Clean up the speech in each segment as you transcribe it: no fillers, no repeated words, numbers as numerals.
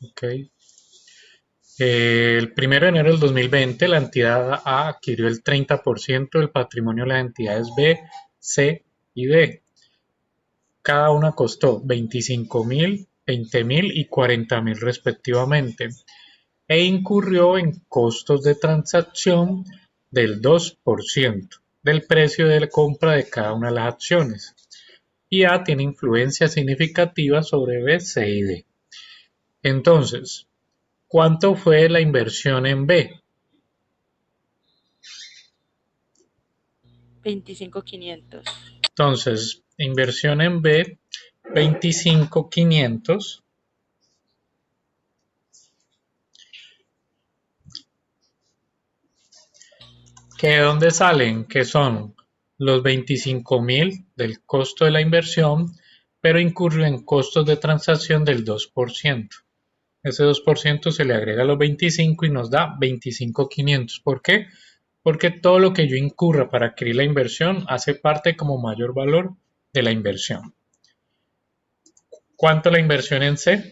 Ok. El 1 de enero del 2020, la entidad A adquirió el 30% del patrimonio de las entidades B, C y D. Cada una costó 25.000, 20.000 y 40.000 respectivamente, e incurrió en costos de transacción del 2% del precio de compra de cada una de las acciones, y A tiene influencia significativa sobre B, C y D. Entonces, ¿cuánto fue la inversión en B? 25.500. Entonces, inversión en B, 25.500, que de dónde salen, que son los 25.000 del costo de la inversión, pero incurre en costos de transacción del 2%. Ese 2% se le agrega a los 25 y nos da 25.500. ¿Por qué? Porque todo lo que yo incurra para adquirir la inversión hace parte como mayor valor de la inversión. ¿Cuánto la inversión en C?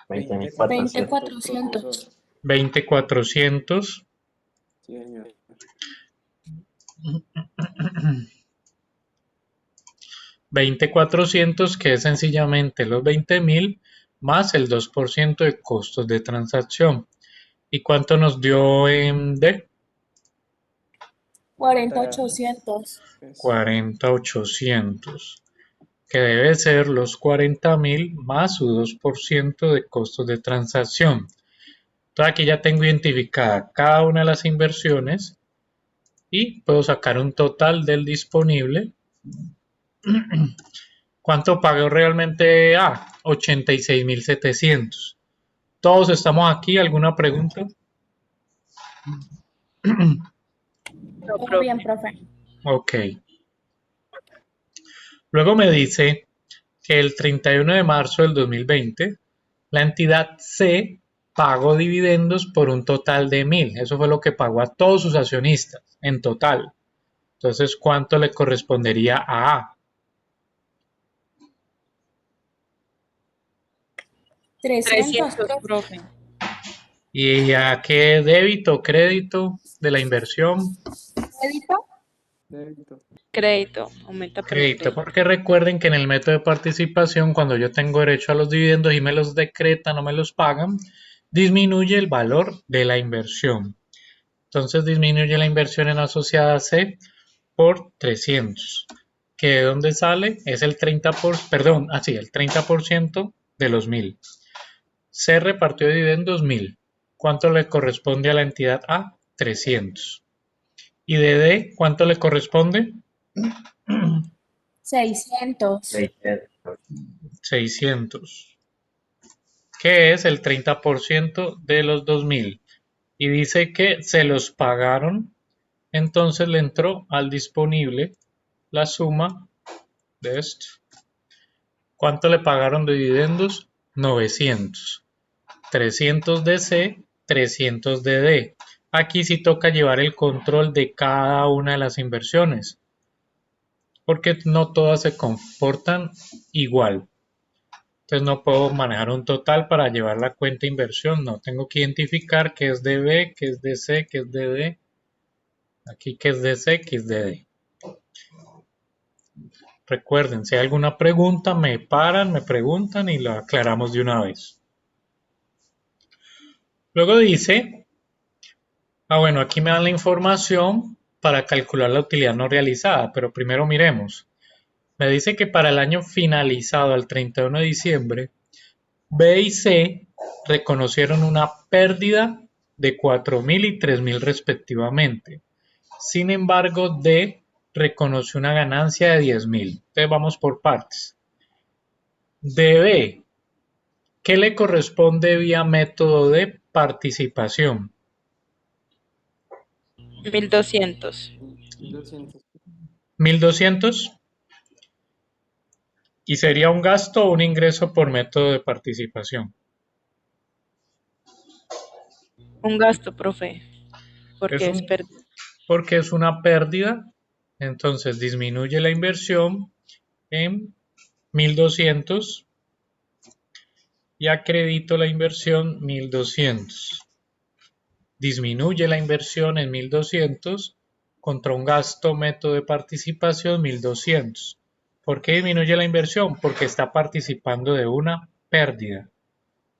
20.400. 20.400. 20.400. Sí, señor. 20.400, que es sencillamente los 20.000 más el 2% de costos de transacción. ¿Y cuánto nos dio en D? 40.800. 40.800, que debe ser los 40.000 más su 2% de costos de transacción. Entonces aquí ya tengo identificada cada una de las inversiones y puedo sacar un total del disponible. ¿Cuánto pagó realmente A? 86.700. Todos estamos aquí. ¿Alguna pregunta? No, Todo bien, profe. profe. Ok. Luego me dice que el 31 de marzo del 2020, la entidad C pagó dividendos por un total de 1.000. Eso fue lo que pagó a todos sus accionistas en total. Entonces, ¿cuánto le correspondería a A? 300, 300, profe. profe. ¿Y a qué débito o crédito de la inversión? ¿Crédito? Débito. Crédito. Aumenta por el Crédito, crédito. porque recuerden que en el método de participación, cuando yo tengo derecho a los dividendos y me los decretan o me los pagan, disminuye el valor de la inversión. Entonces disminuye la inversión en asociada C por 300, que de dónde sale es el 30% de los 1.000. C repartió dividendos 1.000. ¿Cuánto le corresponde a la entidad A? 300. ¿Y de D cuánto le corresponde? 600. 600. 600, que es el 30% de los 2.000. Y dice que se los pagaron, entonces le entró al disponible la suma de esto. ¿Cuánto le pagaron de dividendos? 900. 300 de C, 300 de D. Aquí sí toca llevar el control de cada una de las inversiones, porque no todas se comportan igual. Entonces no puedo manejar un total para llevar la cuenta inversión, no, tengo que identificar qué es de B, qué es de C, qué es de D, aquí qué es de C, qué es de D. Recuerden, si hay alguna pregunta, me paran, me preguntan y la aclaramos de una vez. Luego dice, bueno, aquí me dan la información para calcular la utilidad no realizada, pero primero miremos. Me dice que para el año finalizado al 31 de diciembre, B y C reconocieron una pérdida de 4.000 y 3.000 respectivamente. Sin embargo, D reconoció una ganancia de 10.000. Entonces vamos por partes. De B, ¿qué le corresponde vía método de participación? 1.200. 200. 1.200. ¿Y sería un gasto o un ingreso por método de participación? Un gasto, profe. Es Porque es un, pérdida. porque es una pérdida, entonces disminuye la inversión en 1.200 y acredito la inversión 1.200. Disminuye la inversión en 1.200 contra un gasto método de participación 1.200. ¿Por qué disminuye la inversión? Porque está participando de una pérdida.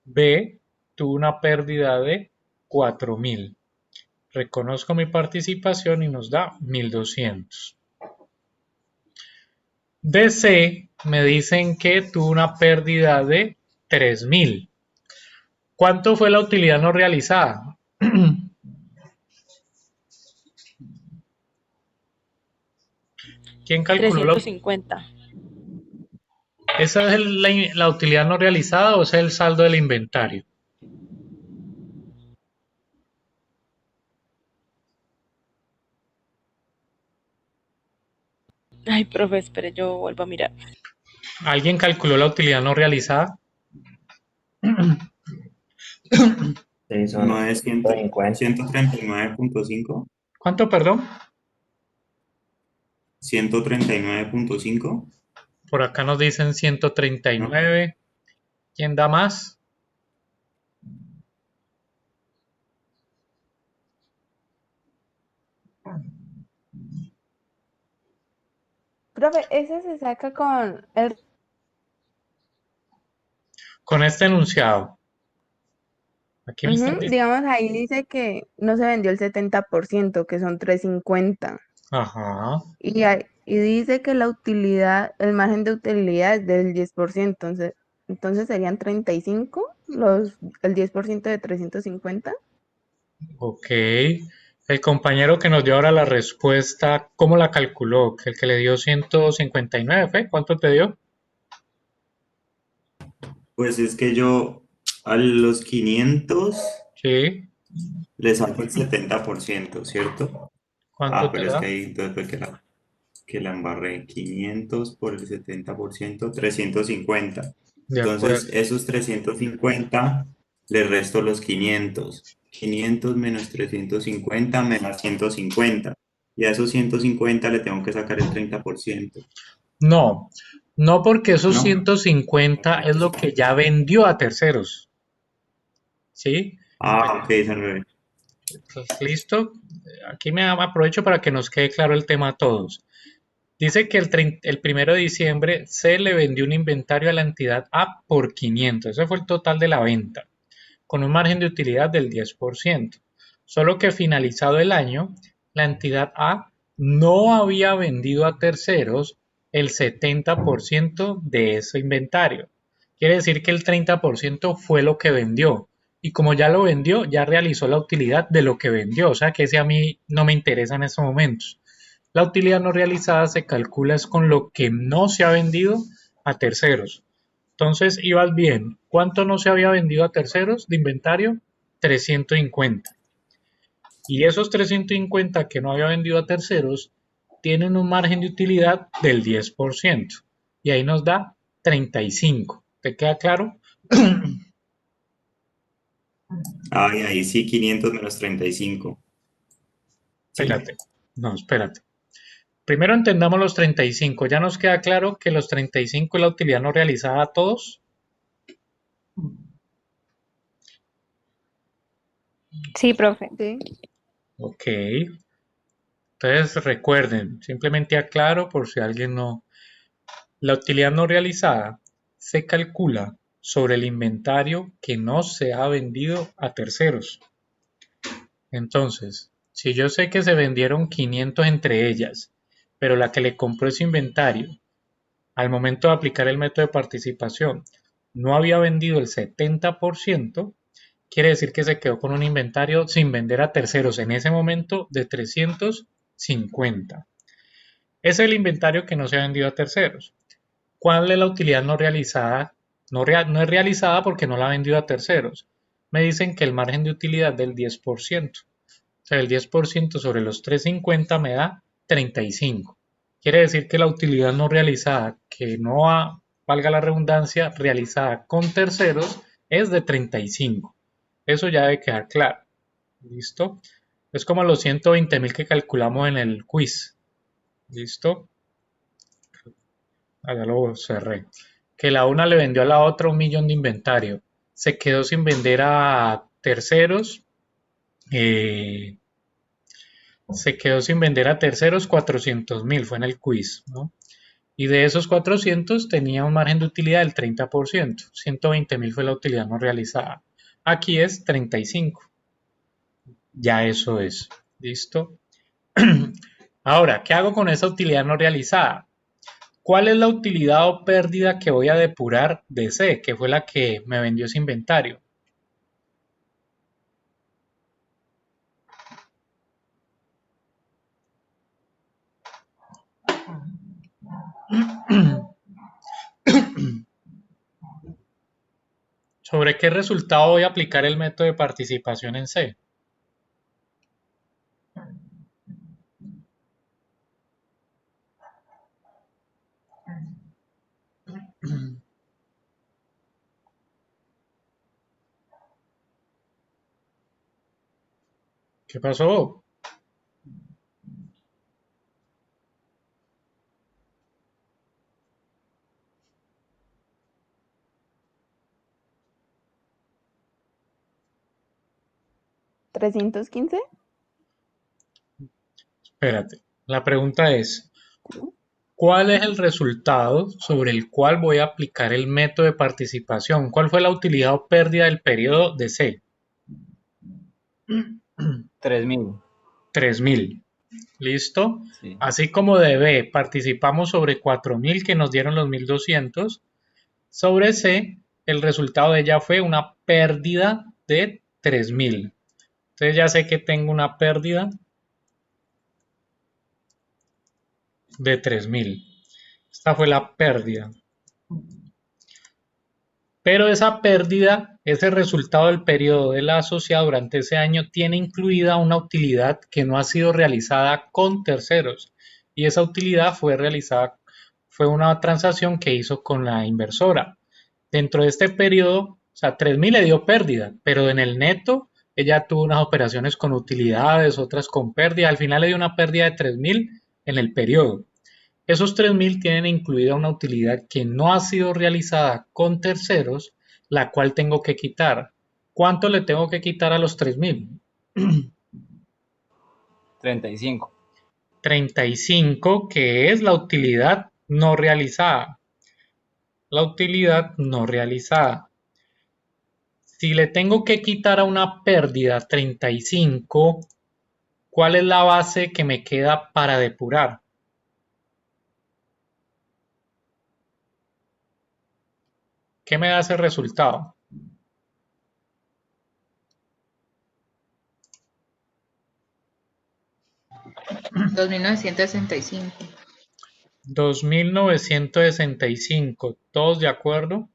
B tuvo una pérdida de 4.000. Reconozco mi participación y nos da 1.200. DC me dicen que tuvo una pérdida de 3.000. ¿Cuánto fue la utilidad no realizada? ¿Quién calculó la utilidad? 350. ¿Esa es la utilidad no realizada o ese es el saldo del inventario? Ay, profe, espere, yo vuelvo a mirar. ¿Alguien calculó la utilidad no realizada? Sí, son No es 150. 139.5. ¿Cuánto, perdón? 139.5. Por acá nos dicen ¿No? 139. ¿Quién da más? Profe, ese se saca con el... Con este enunciado. Aquí me están diciendo. digamos, ahí dice que no se vendió el 70%, que son 350. Ajá. Y dice que la utilidad, el margen de utilidad es del 10%. Entonces serían 35 el 10% de 350. Ok. El compañero que nos dio ahora la respuesta, ¿cómo la calculó? El que le dio 159, ¿fue? ¿Cuánto te dio? Pues es que yo a los 500 Sí. le saco el 70%, ¿cierto? ¿Cuánto Ah, te pero es que da? ahí entonces fue que la embarré. 500 por el 70%, 350. De Entonces, acuerdo. esos 350 le resto los 500. 500 menos 350 me da 150. Y a esos 150 le tengo que sacar el 30%, No, no porque esos ¿no? 150 es lo que ya vendió a terceros. ¿Sí? Ah, ok, es al revés. Entonces, ¿listo? Aquí me aprovecho para que nos quede claro el tema a todos. Dice que el 1 de diciembre se le vendió un inventario a la entidad A por 500. Ese fue el total de la venta, con un margen de utilidad del 10%. Solo que finalizado el año, la entidad A no había vendido a terceros el 70% de ese inventario. Quiere decir que el 30% fue lo que vendió. Y como ya lo vendió, ya realizó la utilidad de lo que vendió. O sea que ese a mí no me interesa en estos momentos. La utilidad no realizada se calcula es con lo que no se ha vendido a terceros. Entonces ibas bien. ¿Cuánto no se había vendido a terceros de inventario? 350. Y esos 350 que no había vendido a terceros tienen un margen de utilidad del 10%. Y ahí nos da 35. ¿Te queda claro? Ah, y ahí sí, 500 menos 35. ¿Sí? Espérate. No, espérate. Primero entendamos los 35. ¿Ya nos queda claro que los 35 es la utilidad no realizada a todos? Sí, profe. Sí. Ok. Entonces recuerden, simplemente aclaro por si alguien no. La utilidad no realizada se calcula sobre el inventario que no se ha vendido a terceros. Entonces, si yo sé que se vendieron 500 entre ellas, pero la que le compró ese inventario al momento de aplicar el método de participación no había vendido el 70%, quiere decir que se quedó con un inventario sin vender a terceros en ese momento de 350. Ese es el inventario que no se ha vendido a terceros. ¿Cuál es la utilidad no realizada? No es realizada porque no la ha vendido a terceros. Me dicen que el margen de utilidad del 10%. O sea, el 10% sobre los 350 me da 35. Quiere decir que la utilidad no realizada, que no ha, valga la redundancia, realizada con terceros, es de 35. Eso ya debe quedar claro. ¿Listo? Es como los 120.000 que calculamos en el quiz. ¿Listo? Allá lo cerré. Que la una le vendió a la otra 1.000.000 de inventario. se quedó sin vender a terceros. Se quedó sin vender a terceros 400.000, fue en el quiz, ¿no? Y de esos 400 tenía un margen de utilidad del 30%, 120.000 fue la utilidad no realizada. Aquí es 35. Ya eso es. ¿Listo? Ahora, ¿qué hago con esa utilidad no realizada? ¿Cuál es la utilidad o pérdida que voy a depurar de C, que fue la que me vendió ese inventario? ¿Sobre qué resultado voy a aplicar el método de participación en C? ¿Qué pasó? ¿315? Espérate. La pregunta es, ¿cuál es el resultado sobre el cual voy a aplicar el método de participación? ¿Cuál fue la utilidad o pérdida del periodo de C? 3.000. 3.000. ¿Listo? Sí. Así como de B participamos sobre 4.000 que nos dieron los 1.200, sobre C el resultado de ella fue una pérdida de 3.000. Entonces ya sé que tengo una pérdida de 3.000. Esta fue la pérdida. Pero esa pérdida, ese resultado del periodo de la sociedad durante ese año tiene incluida una utilidad que no ha sido realizada con terceros. Y esa utilidad fue una transacción que hizo con la inversora. Dentro de este periodo, o sea, 3.000 le dio pérdida, pero en el neto ella tuvo unas operaciones con utilidades, otras con pérdida. Al final le dio una pérdida de 3.000 en el periodo. Esos 3.000 tienen incluida una utilidad que no ha sido realizada con terceros, la cual tengo que quitar. ¿Cuánto le tengo que quitar a los 3.000? 35. 35, que es la utilidad no realizada. La utilidad no realizada. Si le tengo que quitar a una pérdida 35, ¿cuál es la base que me queda para depurar? ¿Qué me da ese resultado? $2.965. 2.965. ¿Todos de acuerdo?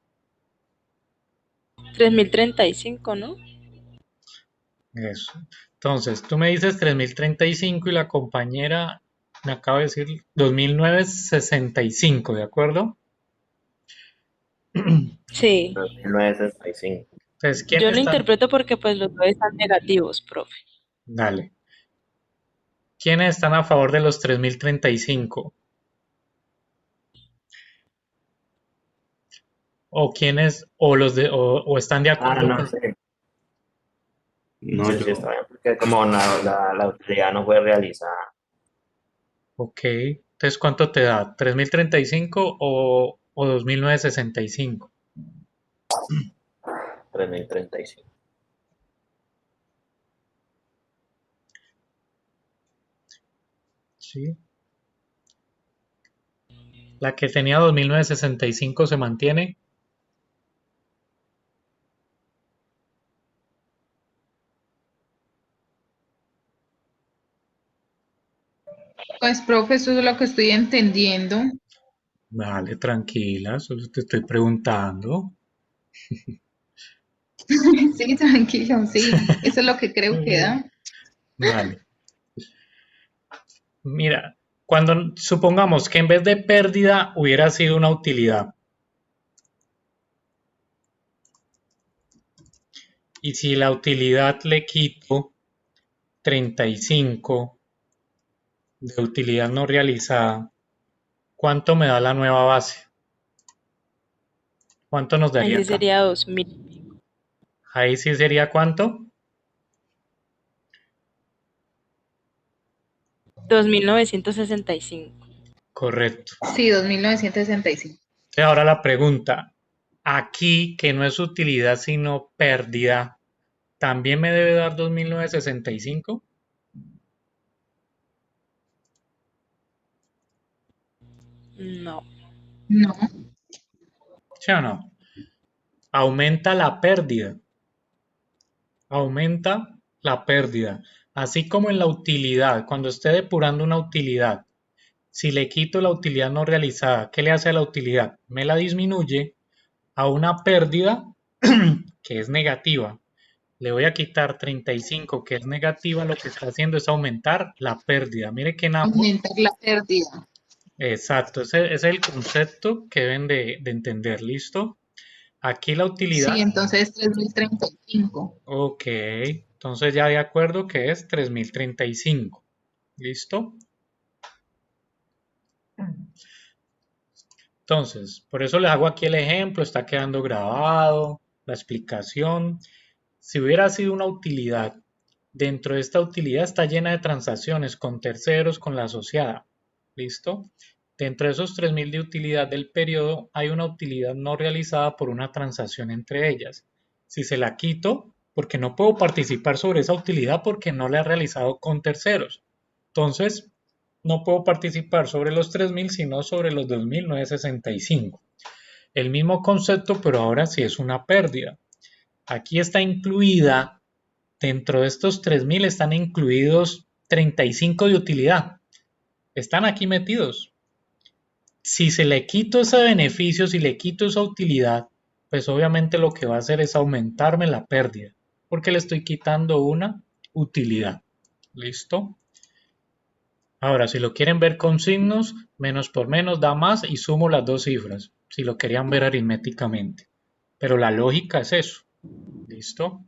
3.035, ¿no? Eso. Entonces, tú me dices 3.035 y la compañera me acaba de decir 2.965, ¿de acuerdo? Sí. 1965. Entonces, ¿quién Yo lo está? interpreto porque pues los dos están negativos, profe. Dale. ¿Quiénes están a favor de los 3.035? ¿O quiénes, o están de acuerdo No con? sé. No, Sí, yo. sí, está bien, porque como la utilidad no fue realizada. Ok. Entonces, ¿cuánto te da? ¿3.035 o 2.965? 3.035. Sí. La que tenía 2.965 se mantiene. Pues, profe, eso es lo que estoy entendiendo. Vale, tranquila, solo te estoy preguntando. Sí, tranquilo, sí. Eso es lo que creo que da. Vale. Mira, cuando supongamos que en vez de pérdida hubiera sido una utilidad. Y si la utilidad le quito 35 de utilidad no realizada, ¿cuánto me da la nueva base? ¿Cuánto nos daría Ahí acá? sería 2.000. Ahí sí sería ¿cuánto? 2.965. Correcto. Sí, 2.965. Entonces ahora la pregunta, aquí que no es utilidad sino pérdida, ¿también me debe dar 2.965? No. No. ¿Sí o no? Aumenta la pérdida. Aumenta la pérdida. Así como en la utilidad, cuando esté depurando una utilidad, si le quito la utilidad no realizada, ¿qué le hace a la utilidad? Me la disminuye a una pérdida que es negativa. Le voy a quitar 35, que es negativa, lo que está haciendo es aumentar la pérdida. Mire que en ambos, Aumentar la pérdida. exacto, ese es el concepto que deben de entender, ¿listo? Aquí la utilidad, Sí, entonces 3.035. ok, entonces ya de acuerdo que es 3.035, ¿listo? Entonces, por eso les hago aquí el ejemplo, está quedando grabado, la explicación. Si hubiera sido una utilidad, dentro de esta utilidad está llena de transacciones con terceros, con la asociada. ¿Listo? Dentro de esos 3.000 de utilidad del periodo hay una utilidad no realizada por una transacción entre ellas. Si se la quito, porque no puedo participar sobre esa utilidad porque no la he realizado con terceros. Entonces, no puedo participar sobre los 3.000, sino sobre los 2.965. El mismo concepto, pero ahora sí es una pérdida. Aquí está incluida, dentro de estos 3.000 están incluidos 35 de utilidad. Están aquí metidos. Si se le quito ese beneficio, si le quito esa utilidad, pues obviamente lo que va a hacer es aumentarme la pérdida, porque le estoy quitando una utilidad. ¿Listo? Ahora, si lo quieren ver con signos, menos por menos da más y sumo las dos cifras, si lo querían ver aritméticamente. Pero la lógica es eso. ¿Listo?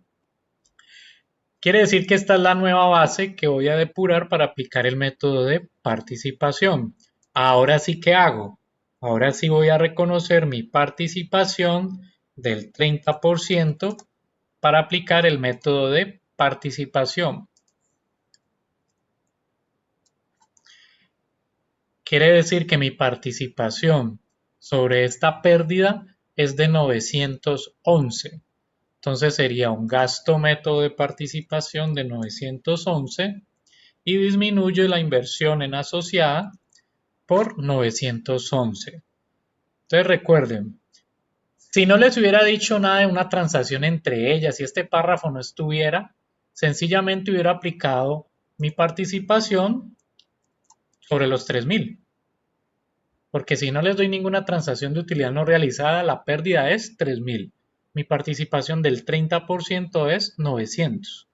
Quiere decir que esta es la nueva base que voy a depurar para aplicar el método de participación. Ahora sí, ¿qué hago? Ahora sí voy a reconocer mi participación del 30% para aplicar el método de participación. Quiere decir que mi participación sobre esta pérdida es de 911. Entonces sería un gasto método de participación de 911 y disminuyo la inversión en asociada por 911. Entonces recuerden, si no les hubiera dicho nada de una transacción entre ellas, si este párrafo no estuviera, sencillamente hubiera aplicado mi participación sobre los 3.000. Porque si no les doy ninguna transacción de utilidad no realizada, la pérdida es 3.000. Mi participación del 30% es 900.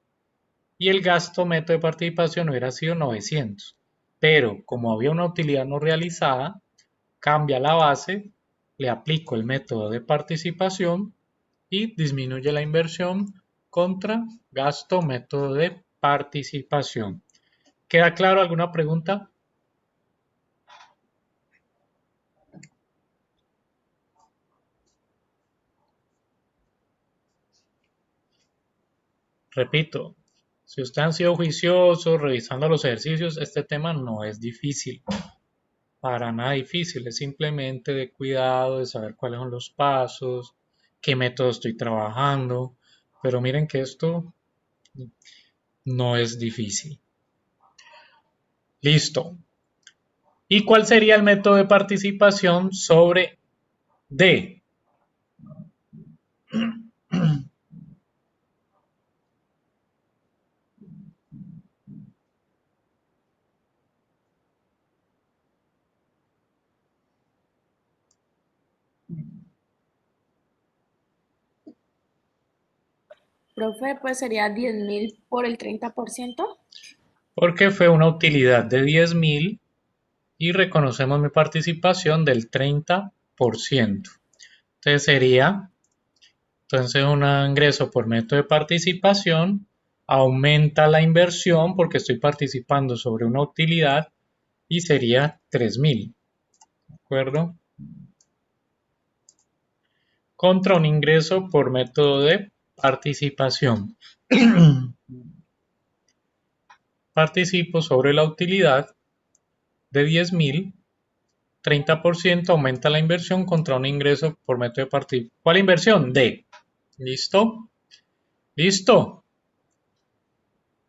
Y el gasto método de participación hubiera sido 900. Pero como había una utilidad no realizada, cambia la base, le aplico el método de participación y disminuye la inversión contra gasto método de participación. ¿Queda claro? ¿Alguna pregunta? Repito, si ustedes han sido juiciosos revisando los ejercicios, este tema no es difícil, para nada difícil, es simplemente de cuidado, de saber cuáles son los pasos, qué método estoy trabajando, pero miren que esto no es difícil. Listo. ¿Y cuál sería el método de participación sobre D? Profe, pues sería 10.000 por el 30%. Porque fue una utilidad de 10.000 y reconocemos mi participación del 30%. Entonces sería, un ingreso por método de participación, aumenta la inversión porque estoy participando sobre una utilidad y sería 3.000, ¿de acuerdo? Contra un ingreso por método de Participación. Participo sobre la utilidad de 10.000. 30% aumenta la inversión contra un ingreso por método de participación. ¿Cuál inversión? D. ¿Listo? ¿Listo?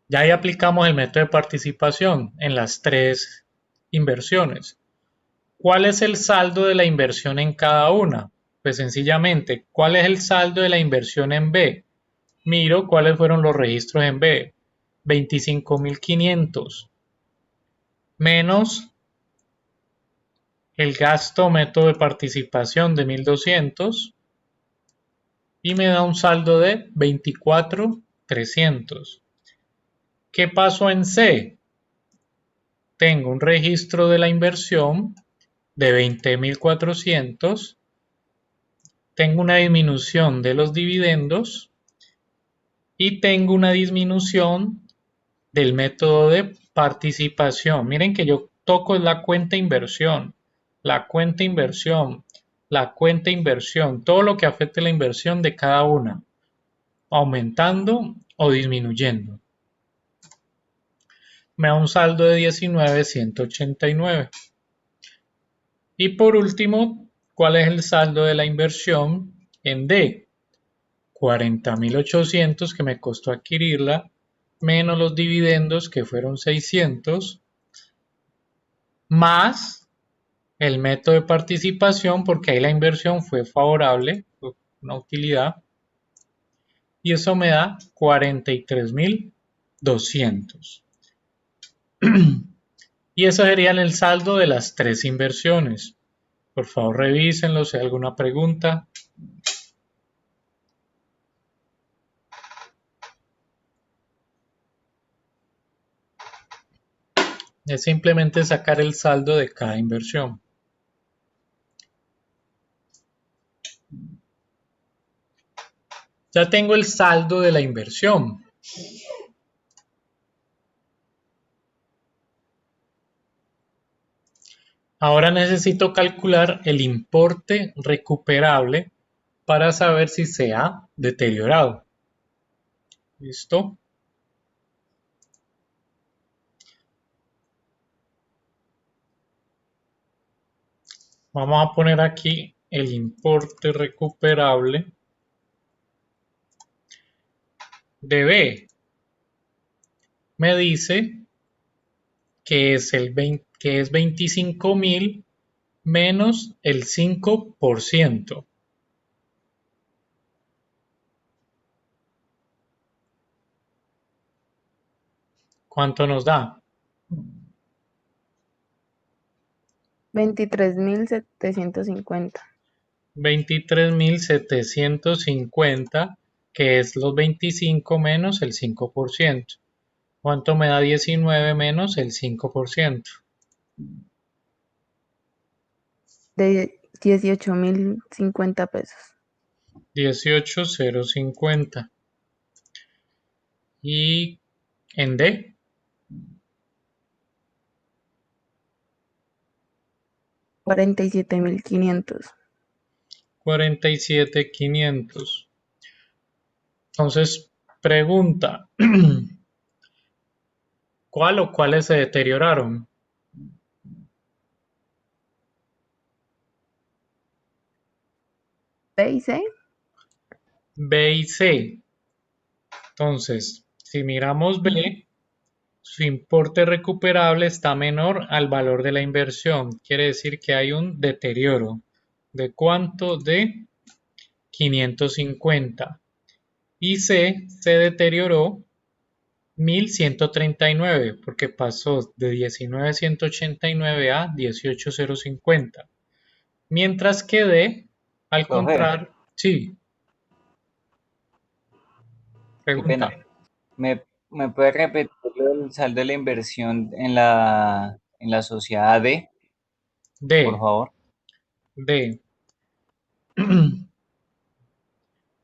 Ya ahí aplicamos el método de participación en las tres inversiones. ¿Cuál es el saldo de la inversión en cada una? Pues sencillamente, ¿cuál es el saldo de la inversión en B? Miro cuáles fueron los registros en B. 25.500 menos el gasto método de participación de 1.200 y me da un saldo de 24.300. ¿Qué pasó en C? Tengo un registro de la inversión de 20.400, tengo una disminución de los dividendos y tengo una disminución del método de participación. Miren que yo toco la cuenta inversión, la cuenta inversión, la cuenta inversión, todo lo que afecte la inversión de cada una, aumentando o disminuyendo. Me da un saldo de 19.189. Y por último, ¿cuál es el saldo de la inversión en D? 40.800 que me costó adquirirla, menos los dividendos que fueron 600, más el método de participación, porque ahí la inversión fue favorable, fue una utilidad, y eso me da 43.200. Y eso sería el saldo de las tres inversiones. Por favor, revísenlo si hay alguna pregunta. Es simplemente sacar el saldo de cada inversión. Ya tengo el saldo de la inversión. Ahora necesito calcular el importe recuperable para saber si se ha deteriorado. ¿Listo? Vamos a poner aquí el importe recuperable de B. Me dice que es 25.000 menos el 5%. ¿Cuánto nos da? 23.750. 23.750, que es los 25 menos el 5%. ¿Cuánto me da 19 menos el 5%? De 18.050 pesos. 18.050. Y en D, 47.500. 47.500. Entonces, pregunta, ¿cuál o cuáles se deterioraron? B y C. B y C. Entonces, si miramos B, su importe recuperable está menor al valor de la inversión. Quiere decir que hay un deterioro. ¿De cuánto? De 550. Y C se deterioró 1.139 porque pasó de 19.189 a 18.050. Mientras que D, al Profe. contrario, sí. Qué Pregunta. pena. ¿Me puede repetir el saldo de la inversión en la sociedad D, D, por favor? D.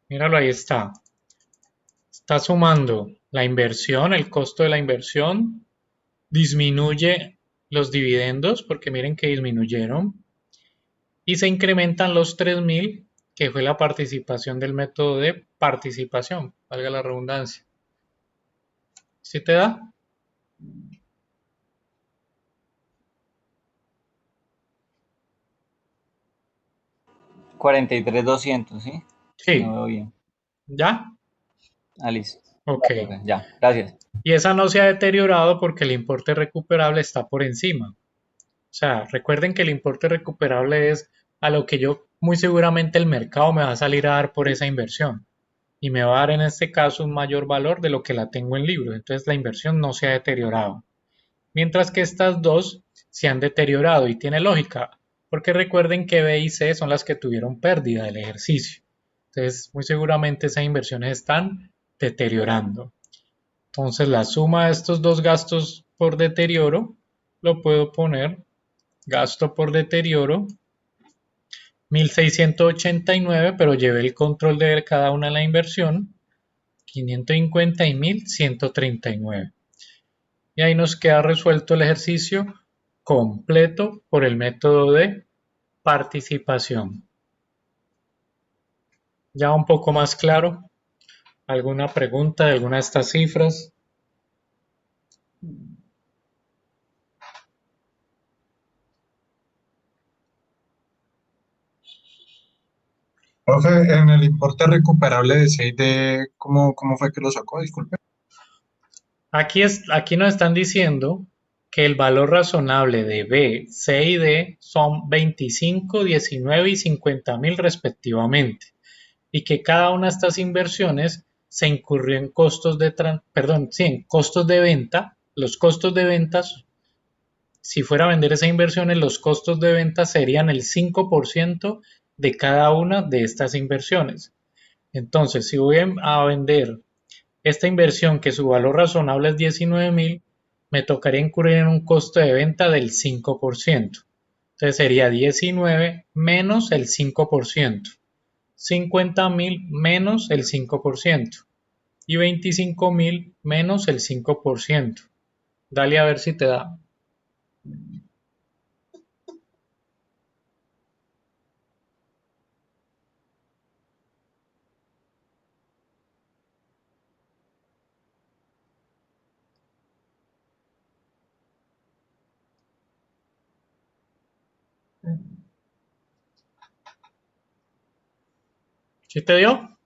Míralo, ahí está. Está sumando la inversión, el costo de la inversión, disminuye los dividendos, porque miren que disminuyeron, y se incrementan los 3.000 que fue la participación del método de participación, valga la redundancia. ¿Sí te da? $43,200, ¿sí? Sí. No veo bien. ¿Ya? Ah, listo. Ok. Ya, gracias. Y esa no se ha deteriorado porque el importe recuperable está por encima. O sea, recuerden que el importe recuperable es a lo que yo muy seguramente el mercado me va a salir a dar por esa inversión. Y me va a dar en este caso un mayor valor de lo que la tengo en libros. Entonces la inversión no se ha deteriorado. Mientras que estas dos se han deteriorado y tiene lógica. Porque recuerden que B y C son las que tuvieron pérdida del ejercicio. Entonces muy seguramente esas inversiones están deteriorando. Entonces la suma de estos dos gastos por deterioro lo puedo poner gasto por deterioro 1689, pero llevé el control de cada una de la inversión 550 y 1139. Y ahí nos queda resuelto el ejercicio completo por el método de participación. Ya un poco más claro. ¿Alguna pregunta de alguna de estas cifras? Profe, en el importe recuperable de 6D, ¿cómo fue que lo sacó? Disculpe. Aquí nos están diciendo que el valor razonable de B, C y D son 25, 19 y 50.000 respectivamente, y que cada una de estas inversiones se incurrió en costos en costos de venta. Los costos de ventas, si fuera a vender esas inversiones, los costos de venta serían el 5% de cada una de estas inversiones. Entonces, si voy a vender esta inversión que su valor razonable es 19.000, me tocaría incurrir en un costo de venta del 5%. Entonces sería 19 menos el 5%, 50.000 menos el 5% y 25.000 menos el 5%. Dale a ver si te da. ¿Sí te dio?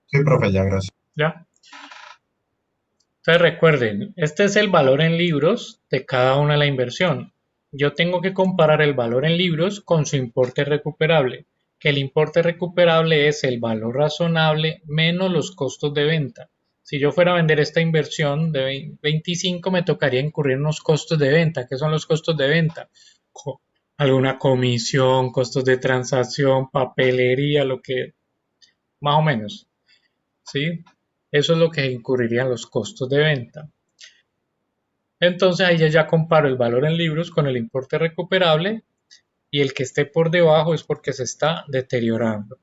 Sí, profe, ya, gracias. ¿Ya? Entonces recuerden, este es el valor en libros de cada una de la inversión. Yo tengo que comparar el valor en libros con su importe recuperable, que el importe recuperable es el valor razonable menos los costos de venta. Si yo fuera a vender esta inversión de 25, me tocaría incurrir en unos costos de venta. ¿Qué son los costos de venta? Alguna comisión, costos de transacción, papelería, lo que más o menos, ¿sí? Eso es lo que incurrirían los costos de venta. Entonces ahí ya comparo el valor en libros con el importe recuperable y el que esté por debajo es porque se está deteriorando.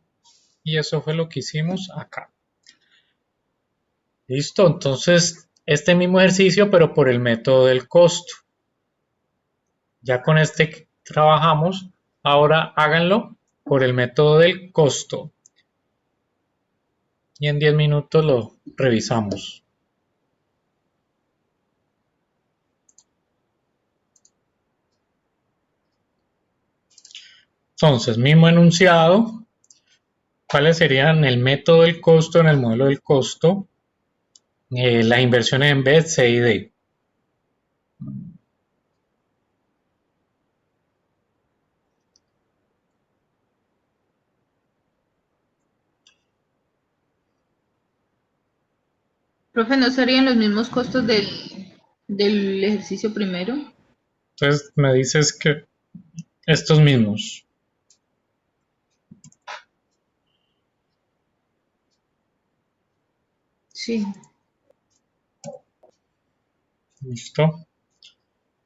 Y eso fue lo que hicimos acá. Listo, entonces este mismo ejercicio pero por el método del costo. Ya con este trabajamos, ahora háganlo por el método del costo. Y en 10 minutos lo revisamos. Entonces, mismo enunciado, ¿cuáles serían el método del costo en el modelo del costo? Las inversiones en B, C y D. Profe, ¿no serían los mismos costos del ejercicio primero? Entonces me dices que estos mismos. Sí. Listo.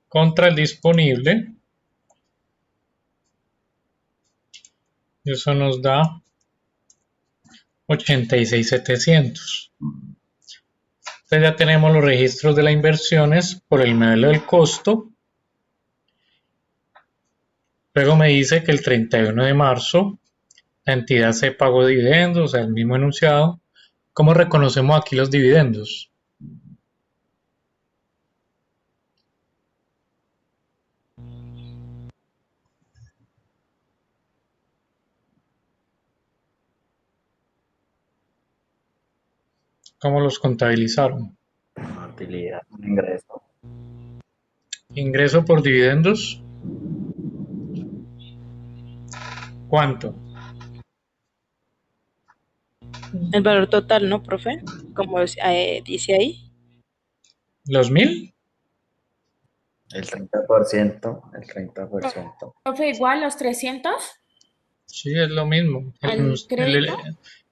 Contra el disponible. Eso nos da 86.700. Entonces ya tenemos los registros de las inversiones por el modelo del costo Luego me dice que el 31 de marzo la entidad se pagó dividendos, o sea, el mismo enunciado. ¿Cómo reconocemos aquí los dividendos? ¿Cómo los contabilizaron? Utilidad, un ingreso. Ingreso por dividendos. ¿Cuánto? El valor total, ¿no, profe? Como dice ahí. ¿Los 1000? El 30%, el 30%. Profe, igual los 300 Sí, es lo mismo. al crédito,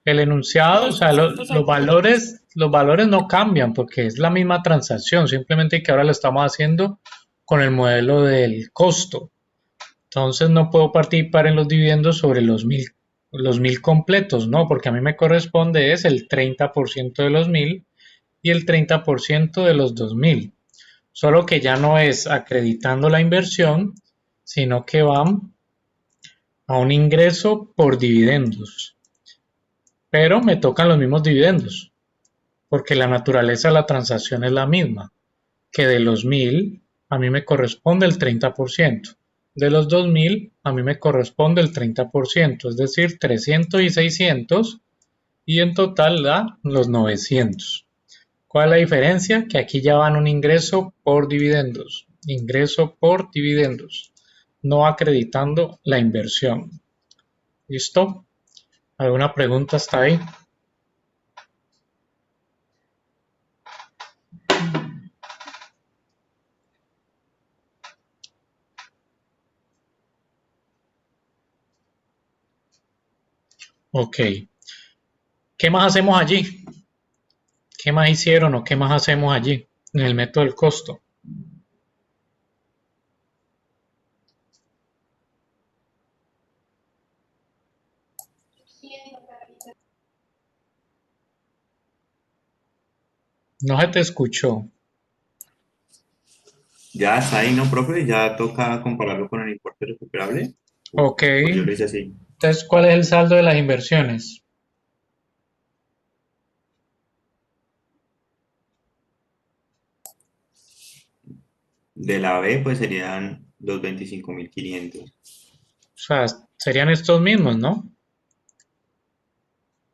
El enunciado, o los sea, 300 al crédito. los valores no cambian porque es la misma transacción, simplemente que ahora lo estamos haciendo con el modelo del costo. Entonces no puedo participar en los dividendos sobre los 1000 completos, ¿no? Porque a mí me corresponde es el 30% de los 1000 y el 30% de los 2000. Solo que ya no es acreditando la inversión, sino que van a un ingreso por dividendos. Pero me tocan los mismos dividendos, porque la naturaleza de la transacción es la misma, que de los 1000 a mí me corresponde el 30%, de los 2000 a mí me corresponde el 30%, es decir, 300 y 600, y en total da los 900. ¿Cuál es la diferencia? Que aquí ya van un ingreso por dividendos, no acreditando la inversión. ¿Listo? ¿Alguna pregunta hasta ahí? Ok. ¿Qué más hacemos allí? ¿Qué más hicieron o qué más hacemos allí en el método del costo? No se te escuchó. Ya está ahí, ¿no, profe? Ya toca compararlo con el importe recuperable. Ok. Pues yo lo hice así. Entonces, ¿cuál es el saldo de las inversiones? De la B, pues serían los 25.500. O sea, serían estos mismos, ¿no?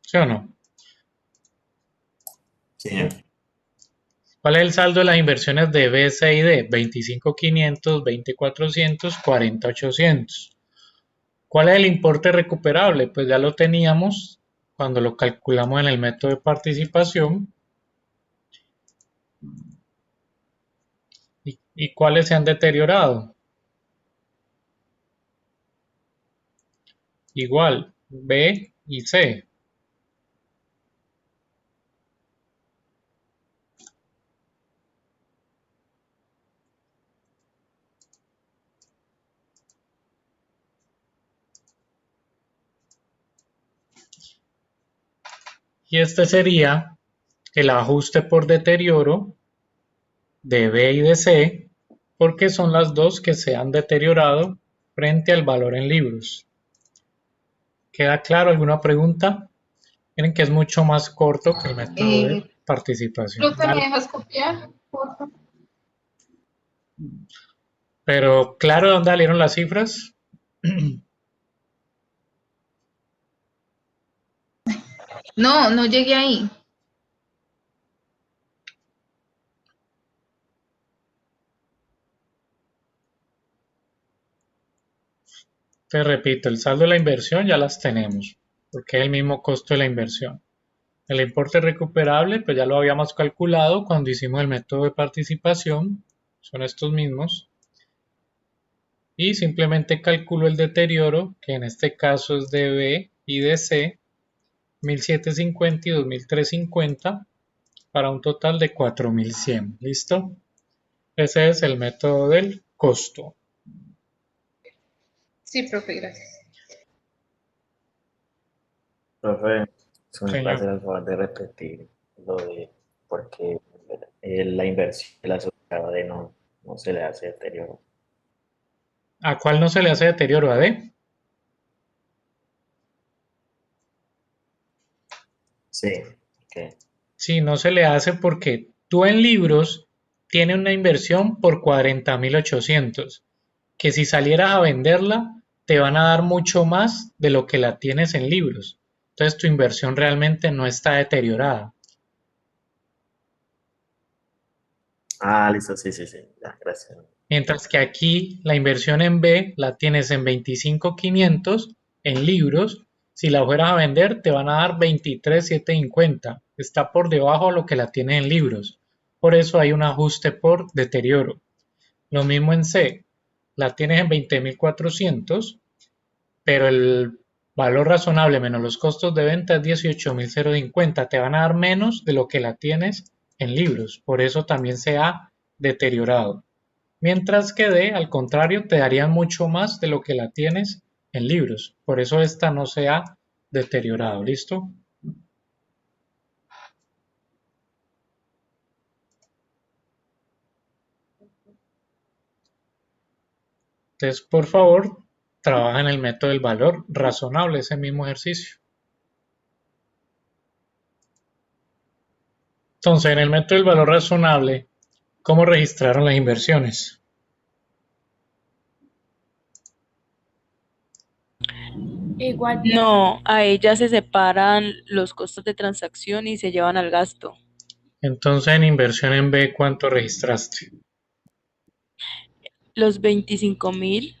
¿Sí o no? Señor. ¿Cuál es el saldo de las inversiones de B, C y D? 25.500, 20.400, 40.800. ¿Cuál es el importe recuperable? Pues ya lo teníamos cuando lo calculamos en el método de participación. ¿Y cuáles se han deteriorado? Igual, B y C. Y este sería el ajuste por deterioro de B y de C, porque son las dos que se han deteriorado frente al valor en libros. ¿Queda claro? ¿Alguna pregunta? Miren que es mucho más corto que el método de participación. Profe, ¿me dejas copiar? Por favor. Pero claro, ¿de dónde salieron las cifras? No, no llegué ahí. Te repito, el saldo de la inversión ya las tenemos, porque es el mismo costo de la inversión. El importe recuperable, pues ya lo habíamos calculado cuando hicimos el método de participación, son estos mismos. Y simplemente calculo el deterioro, que en este caso es de B y de C, 1750 y 2350, para un total de 4100. ¿Listo? Ese es el método del costo. Sí, profe, gracias. Profe, si me puede Señor. hacer el favor de repetir lo de porque la inversión de la sociedad de no se le hace deterioro. ¿A cuál no se le hace deterioro? ¿A D? Sí, ok. Sí, no se le hace porque tú en libros tienes una inversión por 40.800, que si salieras a venderla te van a dar mucho más de lo que la tienes en libros. Entonces tu inversión realmente no está deteriorada. Ah, listo, sí, sí, sí. Ya, gracias. Mientras que aquí la inversión en B la tienes en 25.500 en libros. Si la fueras a vender te van a dar 23.750. Está por debajo de lo que la tienes en libros. Por eso hay un ajuste por deterioro. Lo mismo en C. La tienes en 20.400, pero el valor razonable menos los costos de venta es 18.050. Te van a dar menos de lo que la tienes en libros. Por eso también se ha deteriorado. Mientras que D, al contrario, te darían mucho más de lo que la tienes en libros. Por eso esta no se ha deteriorado. ¿Listo? Entonces, por favor, trabaja en el método del valor razonable, ese mismo ejercicio. Entonces, en el método del valor razonable, ¿cómo registraron las inversiones? Igual, No, a ella se separan los costos de transacción y se llevan al gasto. Entonces, en inversión en B, ¿cuánto registraste? Los 25.000,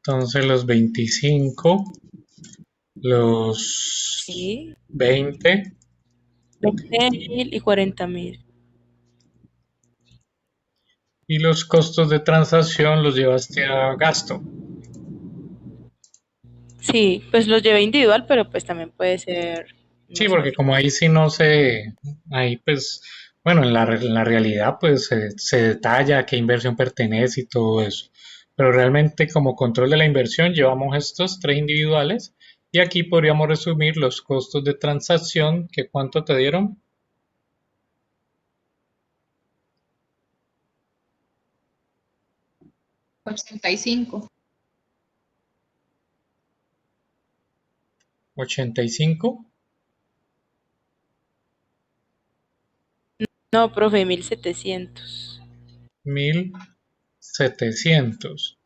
Entonces, los 25, los sí, 20 20.000 y 40.000. y los costos de transacción los llevaste a gasto. Sí, pues los llevé individual, pero pues también puede ser Sí, uno porque solo. como ahí sí no se, ahí pues, bueno, en la realidad pues se detalla a qué inversión pertenece y todo eso. Pero realmente como control de la inversión llevamos estos tres individuales y aquí podríamos resumir los costos de transacción, que cuánto te dieron, 85. 85, No, profe, 1.700. 1.700,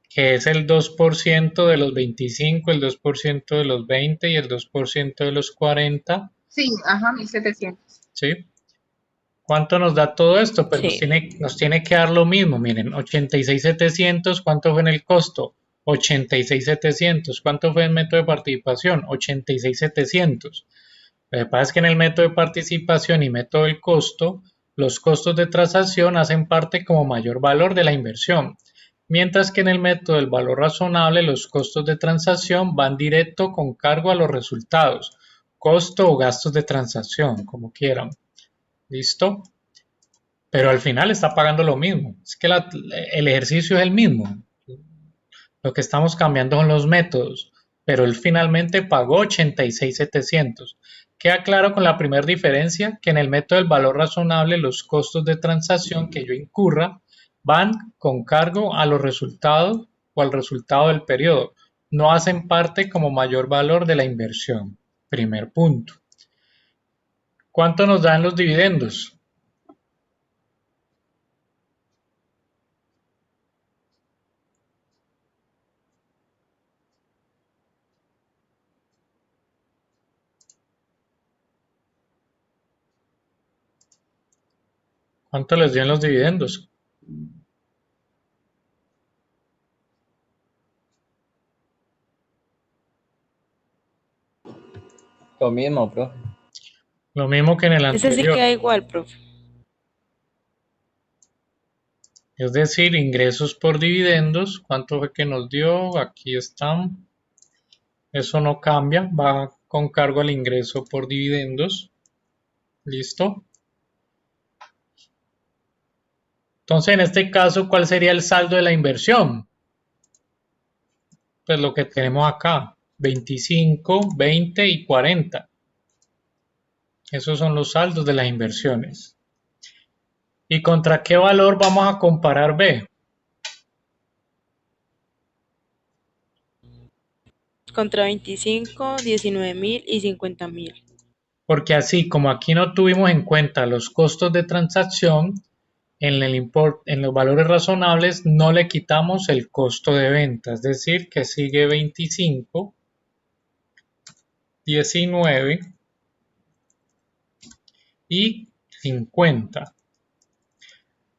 que es el 2% de los 25, el 2% de los 20 y el 2% de los 40, Sí, ajá, 1.700. ¿sí? ¿Cuánto nos da todo esto? Pues Sí. nos tiene que dar lo mismo. Miren, 86.700, ¿cuánto fue en el costo? 86.700. ¿Cuánto fue en método de participación? 86.700. Lo que pasa es que en el método de participación y método del costo, los costos de transacción hacen parte como mayor valor de la inversión, mientras que en el método del valor razonable los costos de transacción van directo con cargo a los resultados, costo o gastos de transacción, como quieran. ¿Listo? Pero al final está pagando lo mismo. Es que el ejercicio es el mismo. Lo que estamos cambiando son los métodos, pero él finalmente pagó 86.700. Queda claro con la primera diferencia que en el método del valor razonable los costos de transacción que yo incurra van con cargo a los resultados o al resultado del periodo. No hacen parte como mayor valor de la inversión. Primer punto. ¿Cuánto nos dan los dividendos? ¿Cuánto les dio en los dividendos? Lo mismo, profe. Lo mismo que en el Ese sí anterior. queda igual, profe. Es decir, ingresos por dividendos. ¿Cuánto fue que nos dio? Aquí están. Eso no cambia, va con cargo al ingreso por dividendos. ¿Listo? Entonces, en este caso, ¿cuál sería el saldo de la inversión? Pues lo que tenemos acá, 25, 20 y 40. Esos son los saldos de las inversiones. ¿Y contra qué valor vamos a comparar B? contra 25, 19.000 y 50.000. Porque así como aquí no tuvimos en cuenta los costos de transacción, en los valores razonables no le quitamos el costo de venta, es decir, que sigue 25, 19 y 50.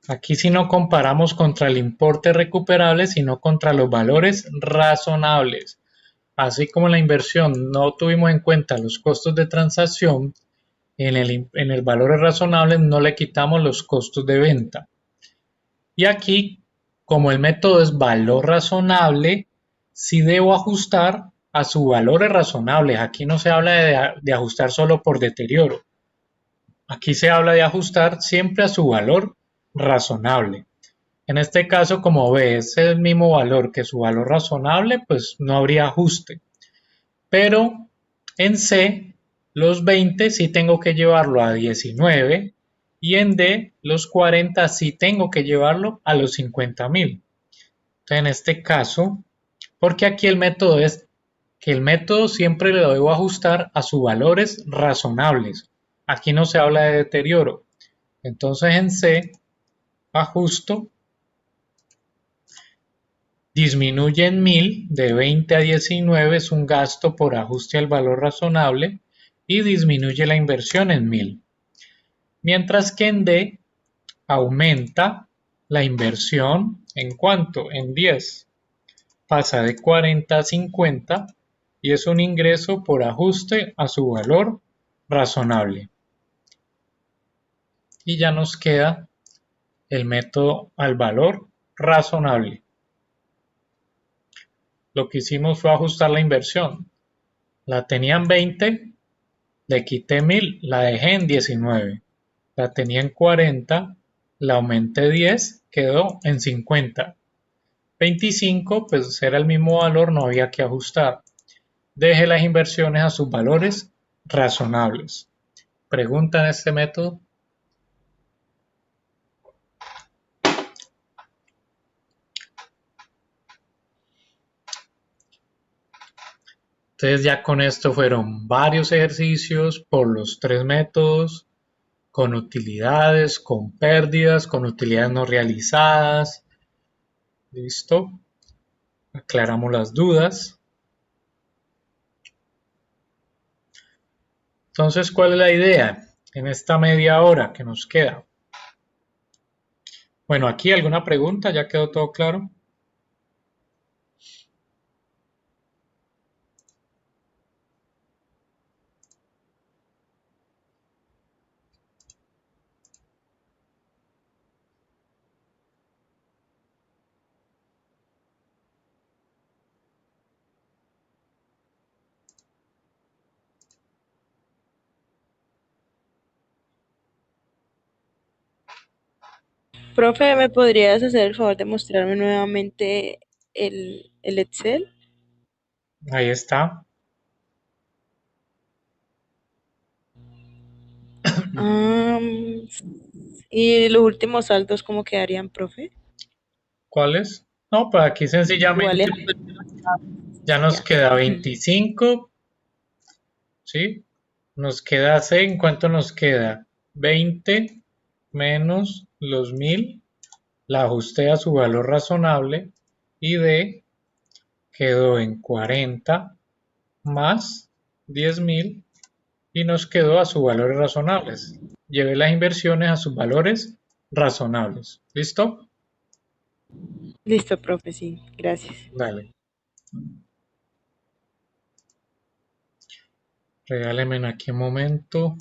Aquí sí no comparamos contra el importe recuperable, sino contra los valores razonables. Así como en la inversión no tuvimos en cuenta los costos de transacción, en el valores razonables no le quitamos los costos de venta. Y aquí, como el método es valor razonable, sí debo ajustar a sus valores razonables. Aquí no se habla de ajustar solo por deterioro. Aquí se habla de ajustar siempre a su valor razonable. En este caso, como ve, es el mismo valor que su valor razonable, pues no habría ajuste. Pero en C, los 20 sí tengo que llevarlo a 19 y en D, los 40 sí tengo que llevarlo a los 50.000. Entonces, en este caso, porque aquí el método es que el método siempre le debo ajustar a sus valores razonables. Aquí no se habla de deterioro. Entonces en C, ajusto, disminuye en 1000, de 20 a 19 es un gasto por ajuste al valor razonable y disminuye la inversión en 1000. Mientras que en D, aumenta la inversión en ¿cuánto? En 10. Pasa de 40 a 50 y es un ingreso por ajuste a su valor razonable. Y ya nos queda el método al valor razonable. Lo que hicimos fue ajustar la inversión. La tenía en 20, le quité 1000, la dejé en 19. La tenía en 40, la aumenté 10, quedó en 50. 25, pues era el mismo valor, no había que ajustar. Deje las inversiones a sus valores razonables. ¿Pregunta en este método? Entonces ya con esto fueron varios ejercicios por los tres métodos, con utilidades, con pérdidas, con utilidades no realizadas. ¿Listo? Aclaramos las dudas. Entonces, ¿cuál es la idea en esta media hora que nos queda? Bueno, aquí alguna pregunta, ¿ya quedó todo claro? Profe, ¿me podrías hacer el favor de mostrarme nuevamente el Excel? Ahí está. Ah, ¿y los últimos saldos cómo quedarían, profe? ¿Cuáles? No, pues aquí sencillamente Iguales. ya nos Ya. queda 25, ¿sí? Nos queda C, ¿en cuánto nos queda? 20 menos los 1000, la ajusté a su valor razonable y D quedó en 40 más 10.000 y nos quedó a sus valores razonables. Llevé las inversiones a sus valores razonables. ¿Listo? Listo, profe, sí, gracias. Dale. Regáleme aquí un momento.